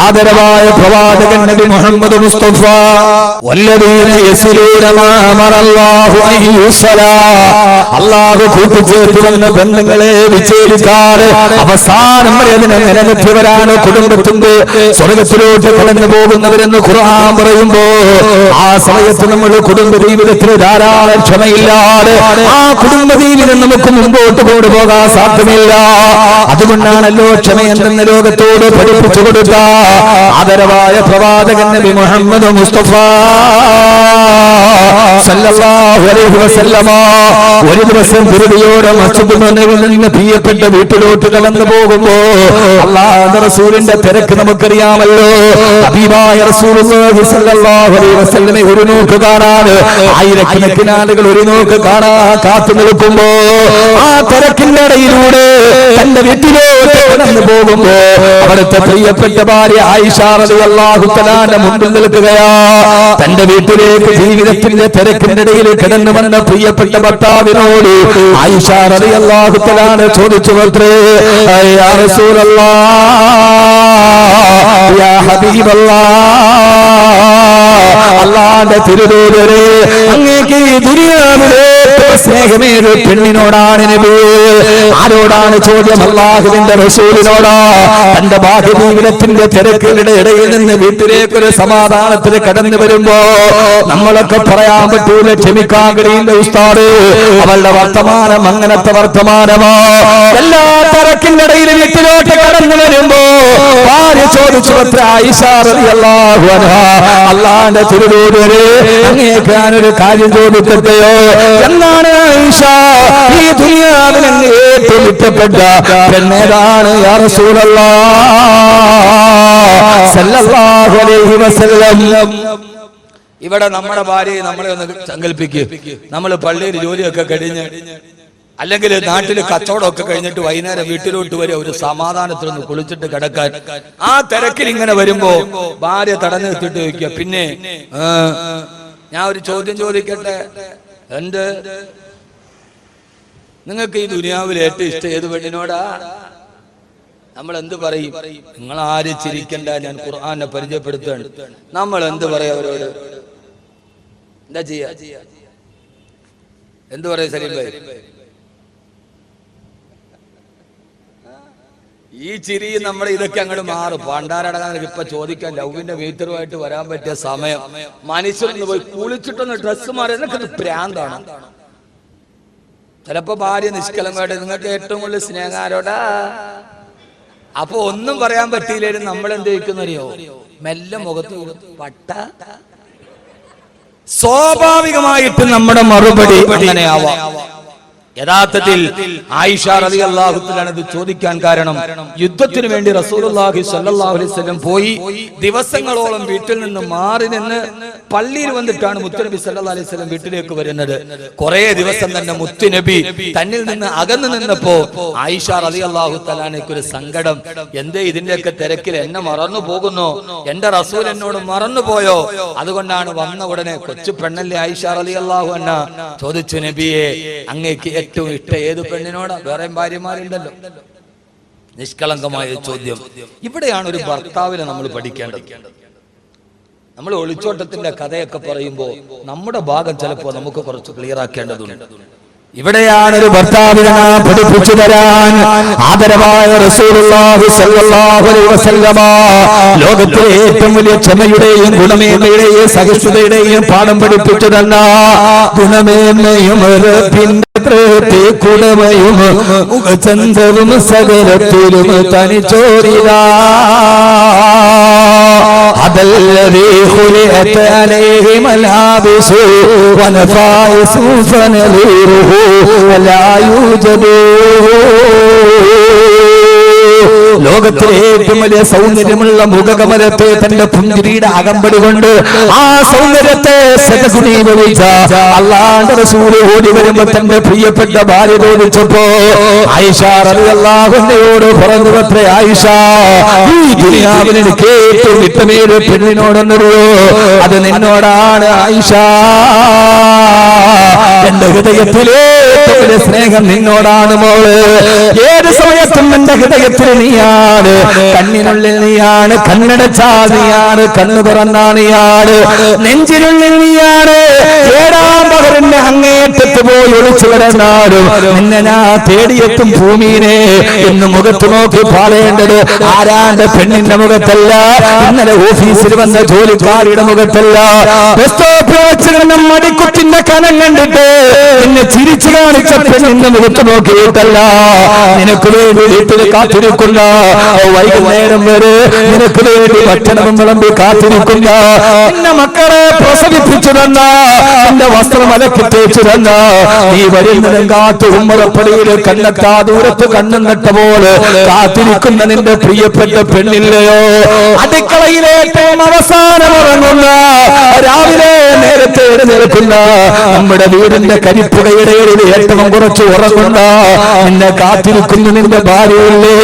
ആദരവായ പ്രവാചകൻ നബി മുഹമ്മദ് മുസ്തഫ വല്ലദീന യസ്ലൂന മാ അമറല്ലാഹു അൻ യുസ്സലാ അല്ലാഹു കൂട്ടിച്ചേർത്തുവന്ന ബന്ധങ്ങളെ വിച്ഛേദിക്കാതെ അവസാനം വരെ അതിനെ നിലനിർത്തിയവരാണ് കുടുംബത്തിന്റെ സ്വർഗത്തിലോട്ട് കടന്നു പോകുന്നവരെന്ന് ഖുർആൻ പറയുമ്പോ ആ സമയത്ത് നമ്മൾ കുടുംബ ജീവിതത്തിൽ ധാരാളം ക്ഷമയില്ലാതെ ആ കുടുംബ ജീവിതം നമുക്ക് മുമ്പോട്ട് കൊണ്ടുപോകാൻ സാധ്യമല്ല. അതുകൊണ്ടാണല്ലോ ക്ഷമ എന്തെന്ന് ലോകത്തോട് പഠിപ്പിച്ചു കൊടുത്ത ആദരവായ പ്രവാചകൻ നബി മുഹമ്മദ് മുസ്തഫ സല്ലല്ലാഹു അലൈഹി വസല്ലമ ഒരു ദിവസം ധൃതിയോടെ മസ്ജിദ് നബവിയിൽ നിന്ന് പ്രിയപ്പെട്ട വീട്ടിലോട്ട് കടന്നു പോകുമ്പോ അല്ലാഹുവിന്റെ റസൂലിന്റെ തിരക്ക് നമുക്കറിയാമല്ലോ. ഹബീബായ റസൂലുള്ളാഹി സ്വല്ലല്ലാഹു അലൈഹി വസല്ലമ ഒരു നോക്ക് കാണാൻ ആയിരക്കണക്കിന് ആളുകൾ ഒരു നോക്ക് കാണാൻ കാത്തു നിൽക്കുമ്പോ ആ തിരക്കിന്റെ ഇടയിലൂടെ തന്റെ വീട്ടിലോട്ട് കടന്നു പോകുമ്പോ അവിടുത്തെ പ്രിയപ്പെട്ട ഭാര്യ ആയിഷ റളിയല്ലാഹു തആല മുമ്പിൽ നിൽക്കുകയാ. തന്റെ വീട്ടിലേക്ക് ജീവിതത്തിന്റെ തിരക്കിന്റെ ഇടയിൽ കടന്നു വന്ന പ്രിയപ്പെട്ട ഭർത്താവിനോട് ആയിഷ റളിയല്ലാഹു തആല ചോദിച്ചു അത്രേ, യാ റസൂലല്ലാഹ് യാ ഹബീബല്ലാഹ്, അല്ലാഹുവിന്റെ തിരുദൂതരേ, അങ്ങേക്ക് ഈ ദുനിയാവിലെ സ്നേഹമേറെ പെണ്ണിനോടാണ് നബി. ആരോടാണ് ചോദ്യം? അല്ലാഹുവിന്റെ റസൂലിനോടാ. തന്റെ ഭാഗ്യ ജീവിതത്തിന്റെ തിരക്കുകളുടെ ഇടയിൽ നിന്ന് വീട്ടിലേക്ക് ഒരു സമാധാനത്തിൽ കടന്നു വരുമ്പോ നമ്മളൊക്കെ പറയാൻ പറ്റൂല, ക്ഷമിക്കാൻ കഴിയില്ല ഉസ്താദ്, അവളുടെ വർത്തമാനം അങ്ങനത്തെ വർത്തമാനമോ. എല്ലാ തിരക്കിന്റെ ഇടയിൽ വീട്ടിലോട്ട് കടന്നു വരുമ്പോ ഭാര്യ ചോദിച്ചു അത്ര ആയിഷ റളിയല്ലാഹു അൻഹാ, അല്ലാഹുവിന്റെ തിരുദൂതരേ, അങ്ങേക്ക് ഞാനൊരു കാര്യം ചോദിക്കട്ടെയോ എന്നാണ് ആയിഷ, ഈ ദുനിയാവിൽ ഏറ്റവും ഇഷ്ടപ്പെട്ട പെണ്ണേതാണ് യാ റസൂലല്ലാഹ് സല്ലല്ലാഹു അലൈഹി വസല്ലം. ഇവിടെ നമ്മുടെ ഭാര്യയെ നമ്മളെ ഒന്ന് സങ്കല്പിക്കുക. നമ്മൾ പള്ളിയിൽ ജോലിയൊക്കെ കഴിഞ്ഞ് അല്ലെങ്കിൽ നാട്ടിൽ കച്ചവടമൊക്കെ കഴിഞ്ഞിട്ട് വൈകുന്നേരം വീട്ടിലോട്ട് വരെ ഒരു സമാധാനത്തിൽ ഒന്ന് കുളിച്ചിട്ട് കിടക്കാൻ ആ തിരക്കിൽ ഇങ്ങനെ വരുമ്പോ ഭാര്യ തടഞ്ഞു നിർത്തിട്ട് ചോദിക്കുക, പിന്നെ ഞാൻ ഒരു ചോദ്യം ചോദിക്കട്ടെ, എന്ത് നിങ്ങൾക്ക് ഈ ദുനിയാവിൽ ഏറ്റവും ഇഷ്ടം ഏത് പെണ്ണിനോടാ? നമ്മൾ എന്ത് പറയും? നിങ്ങൾ ആരും ചിരിക്കണ്ട, ഞാൻ ഖുർആനെ പരിചയപ്പെടുത്തുകയാണ്. നമ്മൾ എന്ത് പറയാ അവരോട്? എന്താ ചെയ്യാ? എന്ത് പറയാ സലീം ഭായി? ഈ ചിരി നമ്മുടെ ഇതൊക്കെ അങ്ങോട്ട് മാറും. പണ്ടാരടങ്ങാൻ ഇപ്പൊ ചോദിക്കാൻ ലവിന്റെ മീറ്ററുമായിട്ട് വരാൻ പറ്റിയ സമയം. മനുഷ്യരൊന്ന് പോയി കുളിച്ചിട്ടൊന്ന് ഡ്രസ്സ് മാറി, എന്നൊക്കെ പ്രാന്താണ്. ചിലപ്പോ ഭാര്യ നിഷ്കളങ്കമായിട്ട് നിങ്ങൾക്ക് ഏറ്റവും കൂടുതൽ സ്നേഹാരോടാ. അപ്പൊ ഒന്നും പറയാൻ പറ്റിയില്ലായിരുന്നു. നമ്മൾ എന്ത് ചോദിക്കുന്നറിയോ? മെല്ലെ മുഖത്ത് പട്ട. സ്വാഭാവികമായിട്ട് നമ്മുടെ മറുപടി അങ്ങനെയാവാം. യഥാർത്ഥത്തിൽ ആയിഷ റളിയല്ലാഹു തആല ഇത് ചോദിക്കാൻ കാരണം, യുദ്ധത്തിന് വേണ്ടി റസൂലുള്ളാഹി സ്വല്ലല്ലാഹു അലൈഹി വസല്ലം പോയി ദിവസങ്ങളോളം വീട്ടിൽ നിന്ന് മാറി നിന്ന് പള്ളിയിൽ വന്നിട്ടാണ് മുത്തുനബി സല്ലല്ലാഹു അലൈഹി വസല്ലം വീട്ടിലേക്ക് വരുന്നത്. കുറെ ദിവസം തന്നെ മുത്തുനബി തന്നിൽ നിന്ന് അകന്നു നിന്നപ്പോ ആയിഷ റളിയല്ലാഹു തആലയ്ക്ക് ഒരു സങ്കടം. എന്തേ ഇതിന്റെയൊക്കെ തിരക്കിൽ എന്നെ മറന്നു പോകുന്നു, എന്റെ റസൂൽ എന്നോട് മറന്നുപോയോ? അതുകൊണ്ടാണ് വന്ന ഉടനെ കൊച്ചു പെണ്ണല്ലേ ആയിഷ റളിയല്ലാഹു അൻഹ ചോദിച്ചു, നബിയെ അങ്ങേക്ക് ഏറ്റവും ഇഷ്ടം ഏത് പെണ്ണിനോടാ? വേറെ ഭാര്യമാരുണ്ടല്ലോ. നിഷ്കളങ്കമായ ചോദ്യം. ഇവിടെയാണ് ഒരു ഭർത്താവിനെ നമ്മൾ പഠിക്കേണ്ടത്. നമ്മൾ ഒളിച്ചോട്ടത്തിന്റെ കഥയൊക്കെ പറയുമ്പോൾ നമ്മുടെ ഭാഗം ചിലപ്പോൾ നമുക്ക് കുറച്ച് ക്ലിയർ ആക്കേണ്ടതുണ്ട്. ഇവിടെയാണ് ഒരു ഭർത്താവിനെ പഠിപ്പിച്ചു തരാൻ ആദരവായ റസൂലുള്ളാഹി സ്വല്ലല്ലാഹു അലൈഹി വസല്ലമ ലോകത്തിലെ ഏറ്റവും വലിയ ക്ഷമയുടെയും ഗുണമേന്മയുടെയും സഹിഷ്ണുതയുടെയും പാഠം പഠിപ്പിച്ചു തന്ന ഗുണമേന്മയും കുടമയും മുഖചന്ദ്രവും സകലത്തിലും തനിച്ചോരിത അതല്ലദീ ഖുലിഅത അലൈഹി മലാബിസു വനഫായിസു ഫനലീറുഹു വലാ യൂജദു. ലോകത്തിലെ ഏറ്റവും വലിയ സൗന്ദര്യമുള്ള മുഖകമലത്തെ തന്റെ പുഞ്ചിരിയുടെ അകമ്പടി കൊണ്ട് ആ സൗന്ദര്യത്തെ സദഗുണീകരിച്ച അല്ലാഹുവിന്റെ റസൂൽ ഓടി വരുമ്പോ തന്റെ പ്രിയപ്പെട്ട ഭാര്യ ചോദിച്ചപ്പോ ആയിഷ റളിയല്ലാഹു അൻഹയോട് പറഞ്ഞു അത്രേ, ആയിഷ, ഈ ദുനിയാവിൽ എനിക്ക് ഏറ്റവും ഇഷ്ടമേറെ പെണ്ണിനോടൊന്നറിയോ? അത് നിന്നോടാണ് ആയിഷ. എന്റെ ഹൃദയത്തിലെ ഏറ്റവും വലിയ സ്നേഹം നിന്നോടാണ് മോള്. ഏത് സമയത്തും എന്റെ ഹൃദയത്തിൽ നീയാണ്, കണ്ണിനുള്ളിൽ നീയാണ്, കണ്ണടച്ചാൽ നീയാണ്, കണ്ണു തുറന്നാ നീയാണ്, നെഞ്ചിനുള്ളിൽ നീയാണ്. ഏഴാം പകലിന്റെ അങ്ങേറ്റത്ത് പോയി ഒളിച്ചു കിടന്നാലും നിന്നെ ഞാൻ തേടിയെത്തും ഭൂമിയെ എന്ന് മുഖത്ത് നോക്കി പാടേണ്ടത് ആരാന്റെ പെണ്ണിന്റെ മുഖത്തല്ല, ഇന്നലെ ഓഫീസിൽ വന്ന ജോലിക്കാരിയുടെ മുഖത്തല്ല, ബസ് സ്റ്റോപ്പിൽ വെച്ച് മടിക്കുത്തിന്റെ കനം കണ്ടിട്ട് എന്നെ ചിരിച്ചു കാണിച്ച പെണ്ണിന്റെ മുഖത്ത് നോക്കിയിട്ടല്ല. നിനക്ക് വേണ്ടി വീട്ടിൽ കാത്തിരിക്കുന്ന, വൈകുന്നേരം വരെ നിനക്ക് വേണ്ടി ഭക്ഷണം വിളമ്പി കാത്തിരിക്കുന്ന, എന്റെ മക്കളെ പ്രസവിപ്പിച്ചു തന്ന, എന്റെ വസ്ത്രം അലക്കി തേച്ചു തന്ന, നീ വരുന്നതും കാത്തു ഉമ്മറപ്പടിയിൽ കണ്ണെത്താ ദൂരത്ത് കണ്ണുനട്ട പോലെ കാത്തിരിക്കുന്ന നിന്റെ പ്രിയപ്പെട്ട പെണ്ണില്ലയോ? അടുക്കളയിൽ ഏറ്റവും അവസാനം ഇറങ്ങുന്ന, രാവിലെ നേരത്തെ എഴുന്നേൽക്കുന്ന, നമ്മുടെ വീടിന്റെ കരിപ്പുകയുടെ ഏറ്റവും കുറച്ച് ഉറങ്ങുന്ന, നിന്നെ കാത്തിരിക്കുന്ന നിന്റെ ഭാര്യയില്ലേ?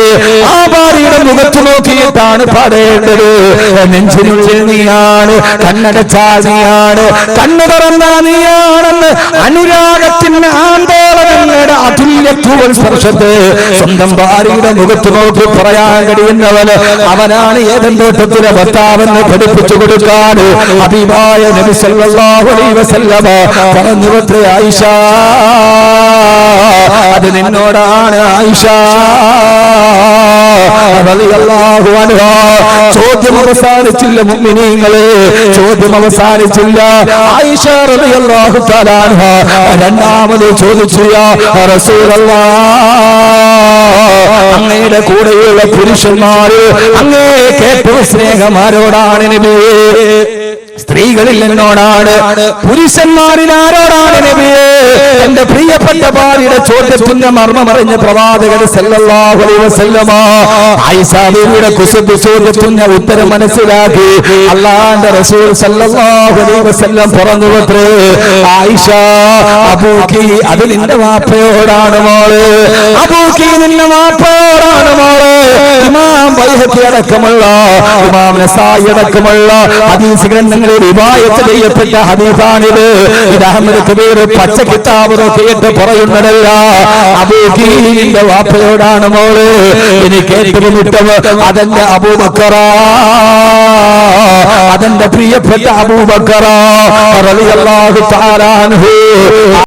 ആ ഭാര്യയുടെ മുഖത്ത് നോക്കിയിട്ടാണ് പാടേണ്ടത്. നെഞ്ചിനുള്ളിൽ നീയാണ്, കണ്ണടച്ചാൽ നീയാണ്, കണ്ണു തുറന്ന നീയാണെന്ന് അനുരാഗത്തിന്റെ ആന്തോളനങ്ങളുടെ അതുല്യ തൂവൽ സ്പർശത്തെ സ്വന്തം ഭാര്യയുടെ മുഖത്ത് നോക്കി പറയാൻ കഴിയുന്നവന് അവനാണ് ഏദൻ തോട്ടത്തിലെ ഭർത്താവെന്ന് പഠിപ്പിച്ചു കൊടുക്കാൻ ഹബീബായ നബി സല്ലല്ലാഹു അലൈഹി വസല്ലമ പറഞ്ഞുവത്രേ, ആയിഷ അത് നിന്നോടാണ് ആയിഷ റളിയല്ലാഹു അൻഹാ. ചോദ്യം അവസാനിച്ചില്ല മുഅ്മിനീങ്ങളെ, ചോദ്യം അവസാനിച്ചില്ല. ആയിഷ റളിയല്ലാഹു തആല അൻഹാ രണ്ടാമത് ചോദിച്ചു, യാ റസൂലല്ലാഹ്, അങ്ങയുടെ കൂടെയുള്ള പുരുഷന്മാര് അങ്ങേക്ക് ഏറ്റവും സ്നേഹം ആരോടാണ് നബിയേ? സ്ത്രീകളിൽ എന്നോടാണ്, പുരുഷന്മാരിൽ ആരോടാണ് നബിയേ? എന്റെ പ്രിയപ്പെട്ട ഭാര്യയുടെ ചോദ്യത്തിന്റെ മർമ്മമറിഞ്ഞ പ്രവാചകൻ സല്ലല്ലാഹു അലൈഹി വസല്ലമ ആയിഷ ബീവിയുടെ കുസൃതി ചോദ്യത്തിന്റെ ഉത്തരം മനസ്സിലാക്കി അല്ലാഹുവിന്റെ റസൂൽ സല്ലല്ലാഹു അലൈഹി വസല്ലം പറഞ്ഞുവത്രേ, ആയിഷ അബൂക്കി അത് നിന്റെ വാപ്പയോടാണ് മോള്, അബൂക്കി നിന്റെ വാപ്പയോടാണ് മോള്. ഇമാം ബൈഹഖി അടക്കമുള്ള, ഇമാം നസായി അടക്കമുള്ള ഹദീസ് ഗ്രന്ഥങ്ങളിൽ റിവായത്ത് ചെയ്യപ്പെട്ട ഹദീസാണിത്. ഇത് അഹ്മദ് കബീർ പച്ച കിതാബ് നോക്കിയിട്ട് പറയുന്നതല്ല. അബൂബക്കറിന്റെ വാപ്പയോടാണ് മോള്. എനിക്ക് ഏറ്റവും ഇഷ്ടം അതെന്റെ അബൂബക്കർ, അതെന്റെ പ്രിയപ്പെട്ട അബൂബക്കർ റളിയല്ലാഹു തആല അൻഹു.